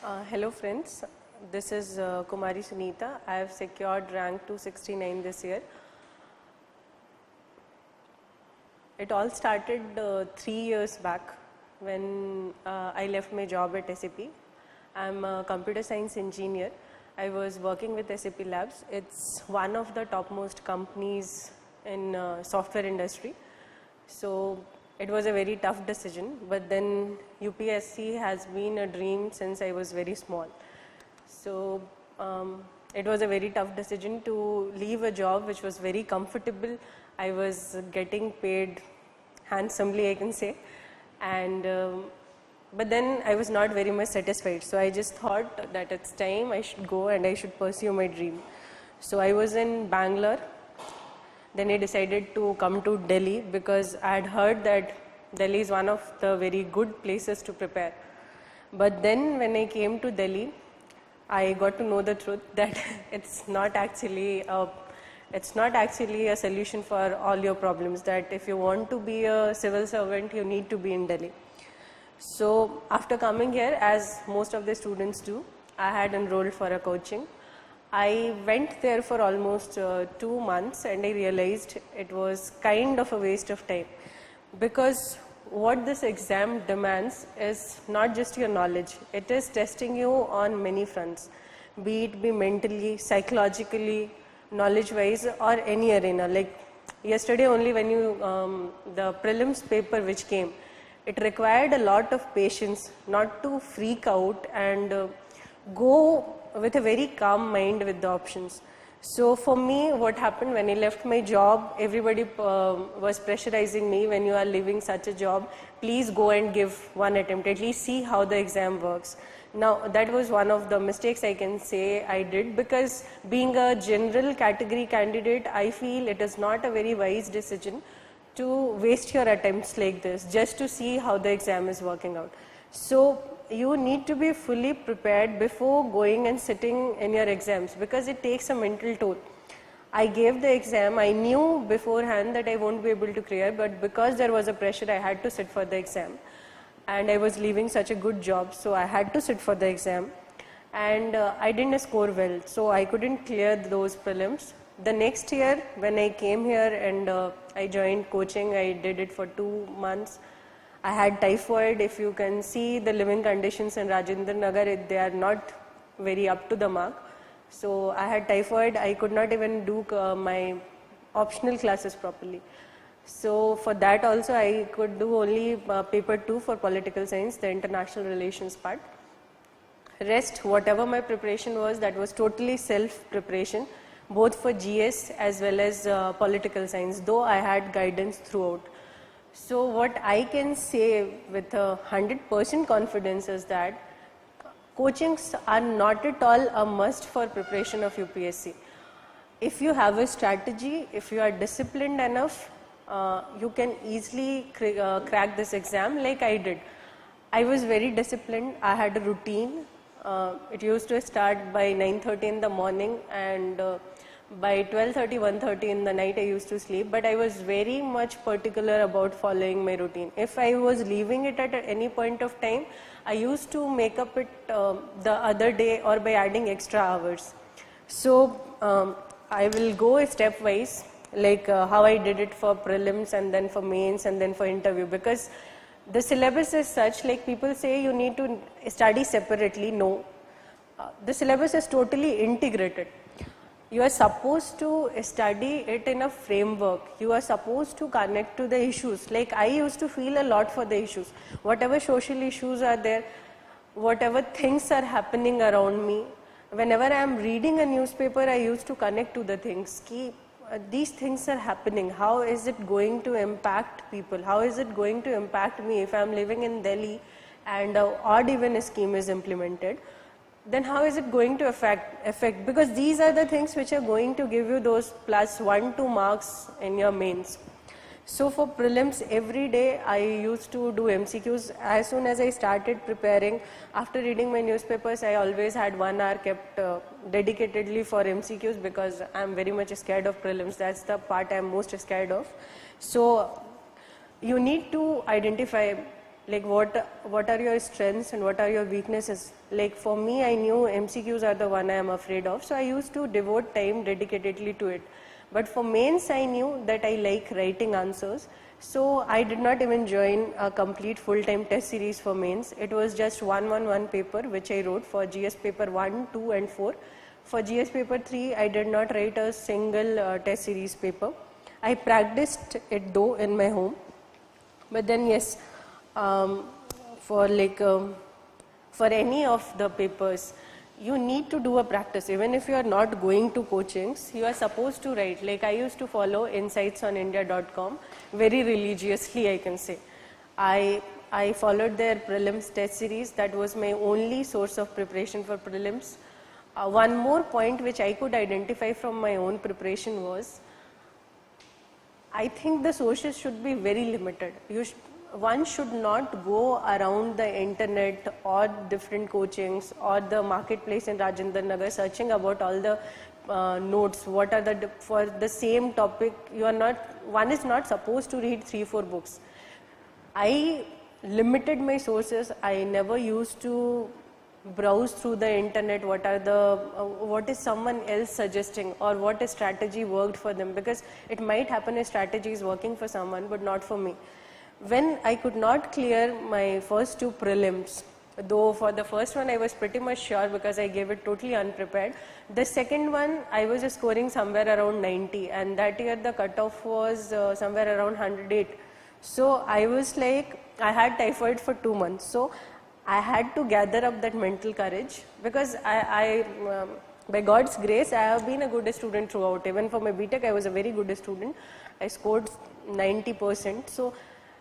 Hello friends, this is Kumari Sunita. I have secured rank 269 this year. It all started 3 years back when I left my job at SAP. I'm a computer science engineer. I was working with SAP Labs. It's one of the topmost companies in software industry. So it was a very tough decision, but then UPSC has been a dream since I was very small. So it was a very tough decision to leave a job which was very comfortable. I was getting paid handsomely, I can say, and but then I was not very much satisfied. So I just thought that it's time I should go and I should pursue my dream. So I was in Bangalore. Then I decided to come to Delhi because I had heard that Delhi is one of the very good places to prepare. But then when I came to Delhi, I got to know the truth that it's not actually a solution for all your problems, that if you want to be a civil servant, you need to be in Delhi. So after coming here, as most of the students do, I had enrolled for a coaching. I went there for almost 2 months and I realized it was kind of a waste of time, because what this exam demands is not just your knowledge, it is testing you on many fronts, be it be mentally, psychologically, knowledge wise, or any arena. Like yesterday only when the prelims paper which came, it required a lot of patience not to freak out and go with a very calm mind with the options. So for me, what happened when I left my job, everybody was pressurizing me, when you are leaving such a job, please go and give one attempt, at least see how the exam works. Now that was one of the mistakes I can say I did, because being a general category candidate, I feel it is not a very wise decision to waste your attempts like this just to see how the exam is working out. So you need to be fully prepared before going and sitting in your exams, because it takes a mental toll. I gave the exam, I knew beforehand that I won't be able to clear, but because there was a pressure, I had to sit for the exam. And I was leaving such a good job, so I had to sit for the exam. And I didn't score well, so I couldn't clear those prelims. The next year, when I came here and I joined coaching, I did it for 2 months. I had typhoid. If you can see the living conditions in Rajinder, Nagar, they are not very up to the mark. So I had typhoid. I could not even do my optional classes properly. So for that also I could do only paper 2 for political science, the international relations part. Rest, whatever my preparation was, that was totally self-preparation, both for GS as well as political science, though I had guidance throughout. So what I can say with 100% confidence is that coachings are not at all a must for preparation of UPSC. If you have a strategy, if you are disciplined enough, you can easily crack this exam like I did. I was very disciplined. I had a routine. It used to start by 9:30 in the morning, and by 12:30, 1:30 in the night I used to sleep, but I was very much particular about following my routine. If I was leaving it at any point of time, I used to make up it the other day or by adding extra hours. So I will go stepwise, like how I did it for prelims and then for mains and then for interview, because the syllabus is such, like people say you need to study separately. No, the syllabus is totally integrated. You are supposed to study it in a framework. You are supposed to connect to the issues. Like I used to feel a lot for the issues. Whatever social issues are there, whatever things are happening around me, whenever I am reading a newspaper, I used to connect to the things. These things are happening. How is it going to impact people? How is it going to impact me if I am living in Delhi and an odd even scheme is implemented? Then how is it going to affect? Because these are the things which are going to give you those plus 1-2 marks in your mains. So for prelims, every day I used to do MCQs. As soon as I started preparing, after reading my newspapers, I always had 1 hour kept dedicatedly for MCQs, because I am very much scared of prelims. That's the part I am most scared of. So you need to identify like what are your strengths and what are your weaknesses. Like for me, I knew MCQs are the one I am afraid of, so I used to devote time dedicatedly to it. But for mains, I knew that I like writing answers, so I did not even join a complete full-time test series for mains. It was just one paper which I wrote for GS paper 1, 2 and 4. For GS paper 3, I did not write a single test series paper. I practiced it though in my home, but then yes, for any of the papers, you need to do a practice. Even if you are not going to coachings, you are supposed to write. Like I used to follow insightsonindia.com very religiously, I can say. I followed their prelims test series. That was my only source of preparation for prelims. One more point which I could identify from my own preparation was, I think the sources should be very limited. One should not go around the internet or different coachings or the marketplace in Rajinder, Nagar searching about all the notes. What are for the same topic, one is not supposed to read 3-4 books. I limited my sources. I never used to browse through the internet what is someone else suggesting or what a strategy worked for them, because it might happen a strategy is working for someone but not for me. When I could not clear my first 2 prelims, though for the first one I was pretty much sure because I gave it totally unprepared. The second one I was scoring somewhere around 90, and that year the cutoff was somewhere around 108. So I was like, I had typhoid for 2 months. So I had to gather up that mental courage, because by God's grace, I have been a good student throughout. Even for my BTech, I was a very good student. I scored 90%. So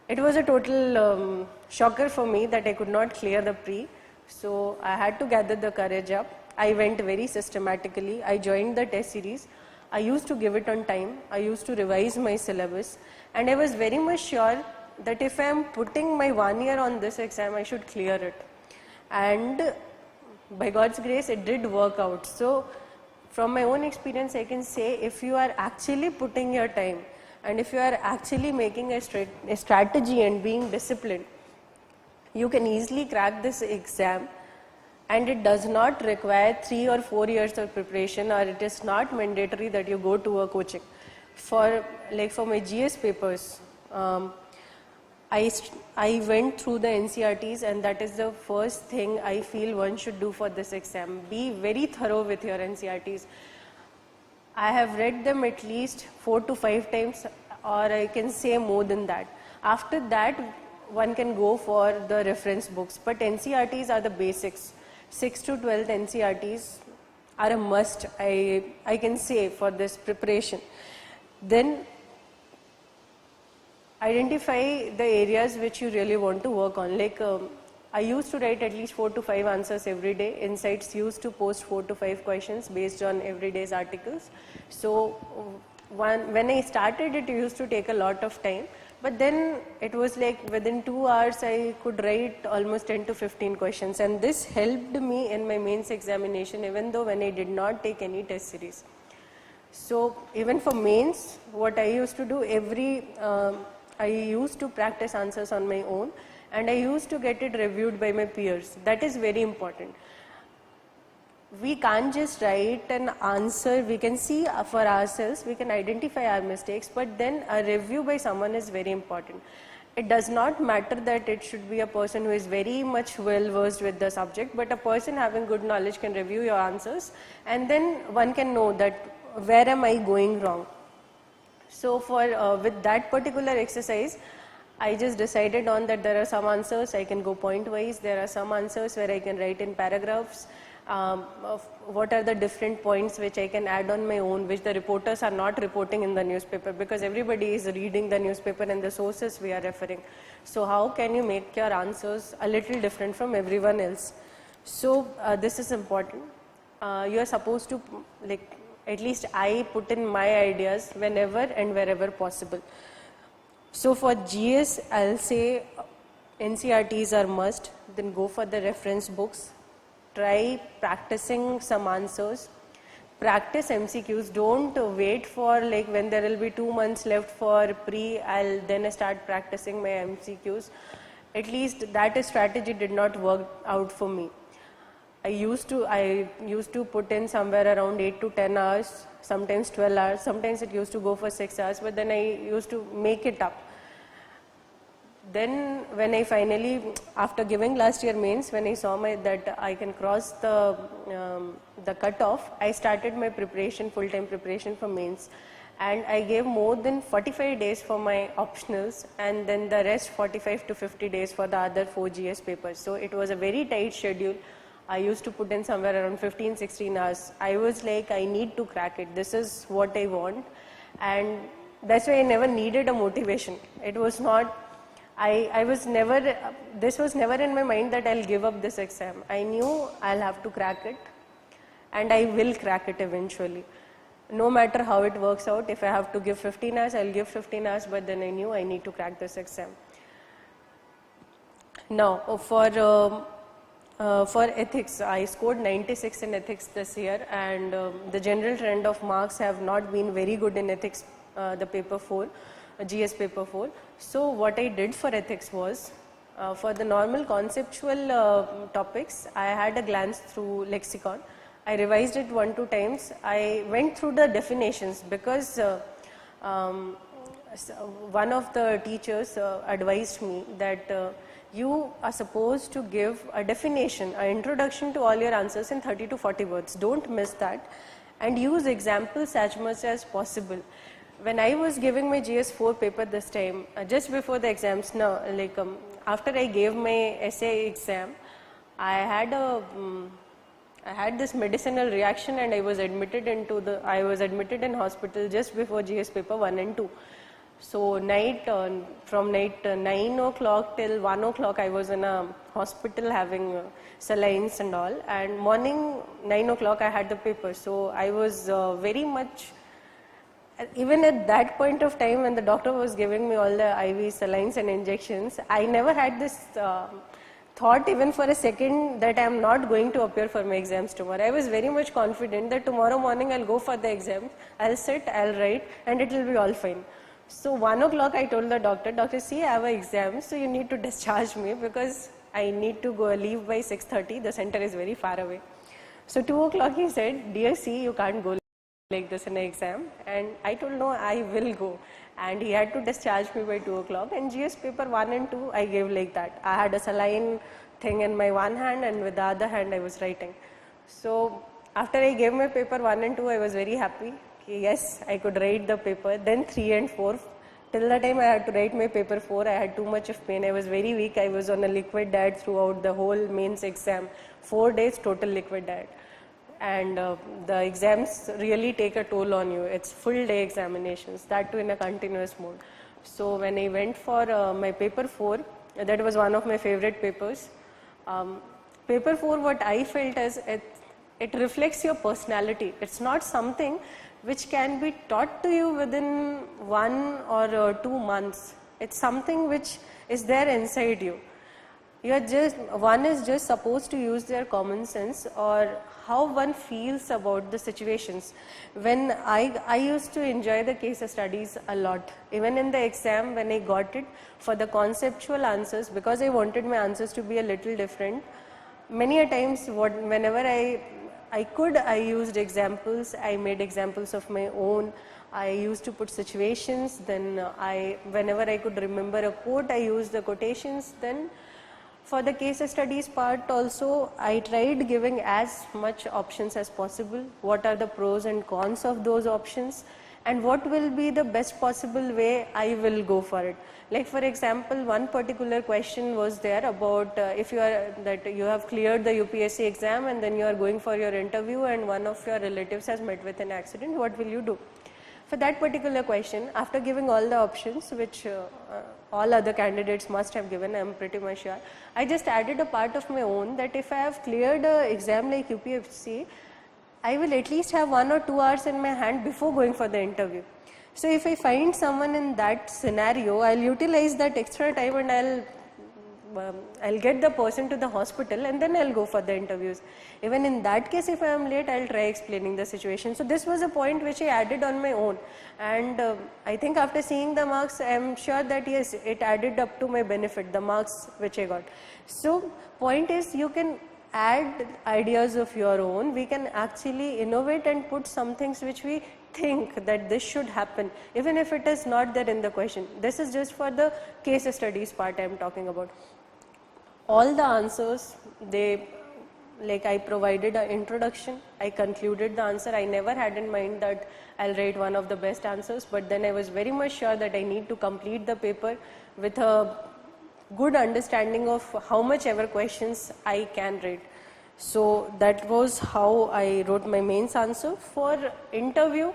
it was a total shocker for me that I could not clear the pre. So I had to gather the courage up. I went very systematically. I joined the test series. I used to give it on time. I used to revise my syllabus. And I was very much sure that if I am putting my 1 year on this exam, I should clear it. And by God's grace, it did work out. So from my own experience, I can say if you are actually putting your time and if you are actually making a strategy and being disciplined, you can easily crack this exam, and it does not require 3 or 4 years of preparation, or it is not mandatory that you go to a coaching. For my GS papers, I went through the NCRTs, and that is the first thing I feel one should do for this exam. Be very thorough with your NCRTs. I have read them at least 4 to 5 times, or I can say more than that. After that, one can go for the reference books, but NCRTs are the basics. 6 to 12 NCRTs are a must, I can say, for this preparation. Then identify the areas which you really want to work on. I used to write at least 4 to 5 answers every day. Insights used to post 4 to 5 questions based on every day's articles. So when I started, it used to take a lot of time, but then it was like within 2 hours I could write almost 10 to 15 questions, and this helped me in my mains examination, even though when I did not take any test series. So even for mains, what I used to do I used to practice answers on my own, and I used to get it reviewed by my peers. That is very important. We can't just write an answer. We can see for ourselves, we can identify our mistakes, but then a review by someone is very important. It does not matter that it should be a person who is very much well versed with the subject, but a person having good knowledge can review your answers, and then one can know that where am I going wrong. So with that particular exercise, I just decided on that there are some answers I can go point wise, there are some answers where I can write in paragraphs, what are the different points which I can add on my own, which the reporters are not reporting in the newspaper, because everybody is reading the newspaper and the sources we are referring. So how can you make your answers a little different from everyone else? So this is important. You are supposed to, at least I put in my ideas whenever and wherever possible. So for GS, I'll say NCRTs are must, then go for the reference books. Try practicing some answers. Practice MCQs. Don't wait for when there will be 2 months left for pre, I'll then start practicing my MCQs. at least that strategy did not work out for me. I used to put in somewhere around 8 to 10 hours, sometimes 12 hours, sometimes it used to go for 6 hours, but then I used to make it up. Then when I finally, after giving last year mains, when I saw that I can cross the cutoff, I started my preparation, full-time preparation for mains. And I gave more than 45 days for my optionals, and then the rest 45 to 50 days for the other 4 GS papers. So it was a very tight schedule. I used to put in somewhere around 15-16 hours. I was like, I need to crack it. This is what I want. And that's why I never needed a motivation. It was not, this was never in my mind that I'll give up this exam. I knew I'll have to crack it, and I will crack it eventually. No matter how it works out, if I have to give 15 hours, I'll give 15 hours, but then I knew I need to crack this exam. Now, for ethics, I scored 96 in ethics this year, and the general trend of marks have not been very good in ethics, the paper 4, GS paper 4. So what I did for ethics was, for the normal conceptual topics, I had a glance through lexicon. I revised it 1-2 times. I went through the definitions because one of the teachers advised me that you are supposed to give a definition, an introduction to all your answers in 30 to 40 words. Don't miss that, and use examples as much as possible. When I was giving my GS4 paper this time, just before the exams, after I gave my essay exam, I had this medicinal reaction, and I was admitted in hospital just before GS paper 1 and 2. So from night 9 o'clock till 1 o'clock, I was in a hospital having salines and all, and morning 9 o'clock I had the paper. So I was very much, even at that point of time when the doctor was giving me all the IV salines and injections, I never had this thought even for a second that I am not going to appear for my exams tomorrow. I was very much confident that tomorrow morning I'll go for the exams, I'll sit, I'll write, and it will be all fine. So 1 o'clock I told the doctor, see, I have an exam, so you need to discharge me because I need to go leave by 6:30, the center is very far away. So 2 o'clock he said, dear C, you can't go like this in an exam, and I told no, I will go. And he had to discharge me by 2 o'clock, and GS paper 1 and 2 I gave like that. I had a saline thing in my one hand, and with the other hand I was writing. So after I gave my paper 1 and 2, I was very happy. Yes, I could write the paper. Then 3 and 4. Till the time I had to write my paper 4, I had too much of pain. I was very weak. I was on a liquid diet throughout the whole mains exam. 4 days total liquid diet. And the exams really take a toll on you. It's full day examinations, that too in a continuous mode. So when I went for my paper 4, that was one of my favorite papers. Paper 4, what I felt is it reflects your personality. It's not something which can be taught to you within 1 or 2 months. It's something which is there inside you. One is just supposed to use their common sense or how one feels about the situations. When I used to enjoy the case studies a lot. Even in the exam when I got it for the conceptual answers, because I wanted my answers to be a little different, many a times whenever I used examples, I made examples of my own. I used to put situations, then whenever I could remember a quote, I used the quotations. Then for the case studies part also, I tried giving as much options as possible. What are the pros and cons of those options, and what will be the best possible way I will go for it. Like for example, one particular question was there about if you have cleared the UPSC exam and then you are going for your interview and one of your relatives has met with an accident, what will you do? For that particular question, after giving all the options which all other candidates must have given, I am pretty much sure, I just added a part of my own that if I have cleared an exam like UPSC, I will at least have 1 or 2 hours in my hand before going for the interview. So if I find someone in that scenario, I'll utilize that extra time and I'll I'll get the person to the hospital and then I'll go for the interviews. Even in that case, if I am late, I'll try explaining the situation. So this was a point which I added on my own, and I think after seeing the marks, I'm sure that yes, it added up to my benefit, the marks which I got. So point is, you can add ideas of your own. We can actually innovate and put some things which we think that this should happen, even if it is not there in the question. This is just for the case studies part I am talking about. All the answers, like I provided an introduction, I concluded the answer. I never had in mind that I'll write one of the best answers, but then I was very much sure that I need to complete the paper with a good understanding of how much ever questions I can write. So that was how I wrote my mains answer. For interview,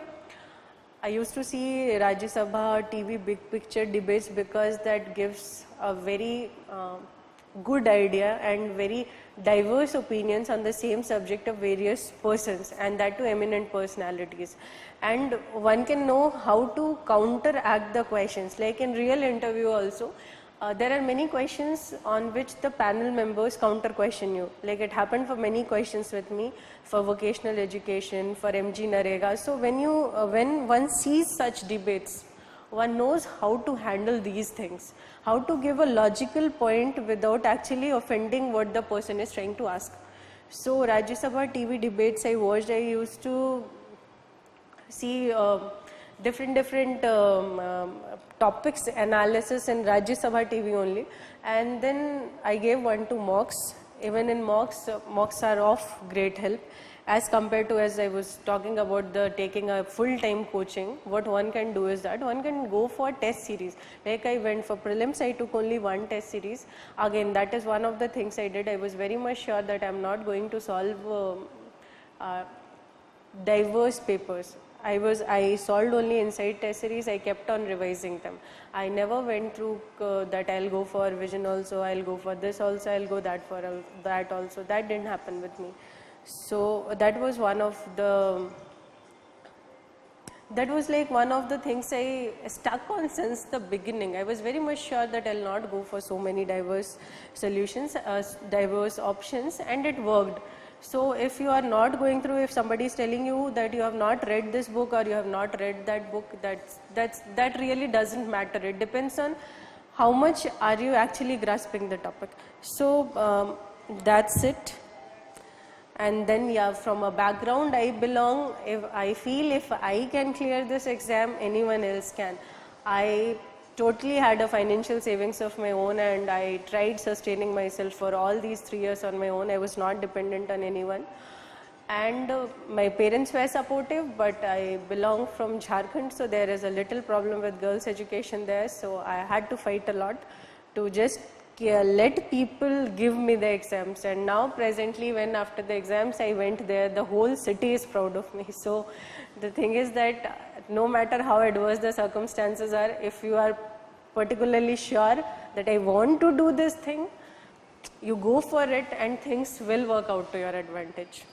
I used to see Rajya Sabha TV big picture debates because that gives a very good idea and very diverse opinions on the same subject of various persons, and that too eminent personalities. And one can know how to counteract the questions. Like in real interview also, there are many questions on which the panel members counter question you. Like it happened for many questions with me, for vocational education, for MG Narega. So when one sees such debates, one knows how to handle these things, how to give a logical point without actually offending what the person is trying to ask. So Rajya Sabha TV debates I watched, I used to see different topics analysis in Rajya Sabha TV only, and then I gave 1-2 mocks. Even in mocks are of great help as compared to, as I was talking about, the taking a full-time coaching. What one can do is that one can go for test series. Like I went for prelims, I took only 1 test series. Again, that is one of the things I did. I was very much sure that I am not going to solve diverse papers. I solved only inside test series. I kept on revising them. I never went through that I'll go for vision also, I'll go for this also, I'll go that for that also. That didn't happen with me. So that was one of the things I stuck on since the beginning. I was very much sure that I'll not go for so many diverse solutions, diverse options, and it worked. So if you are not going through, if somebody is telling you that you have not read this book or you have not read that book, that really doesn't matter. It depends on how much are you actually grasping the topic. So that's it. And then yeah, from a background I belong, if I feel if I can clear this exam, anyone else can. I totally had a financial savings of my own, and I tried sustaining myself for all these 3 years on my own. I was not dependent on anyone, and my parents were supportive, but I belong from Jharkhand, so there is a little problem with girls' education there, so I had to fight a lot to just let people give me the exams. And now presently, when after the exams I went there, the whole city is proud of me. So the thing is that no matter how adverse the circumstances are, if you are particularly sure that I want to do this thing, you go for it and things will work out to your advantage.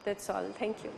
That's all. Thank you.